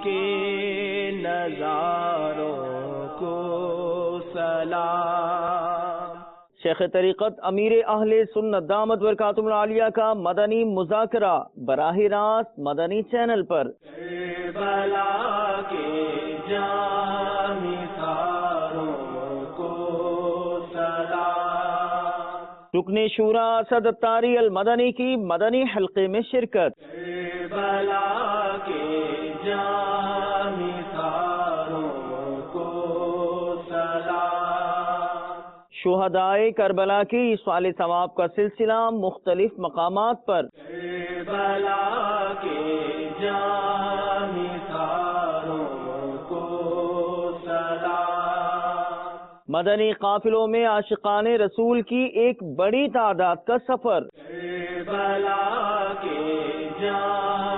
کے نظاروں کو سلام۔ شیخ طریقت امیر اہل سنت دامت برکاتہم العالیہ کا مدنی مذاکرہ براہ راست مدنی چینل پر۔ کربلا کے جانثاروں کو سلام۔ رکن شورا اسد اتاری المدنی کی مدنی حلقے میں شرکت۔ کربلا کے جانثاروں کو سلام۔ شہدائے کربلا کی ایصال ثواب کا سلسلہ مختلف مقامات پر۔ کربلا کے جانثاروں کو سلام۔ مدنی قافلوں میں عاشقان رسول کی ایک بڑی تعداد کا سفر۔ کربلا کے جانثاروں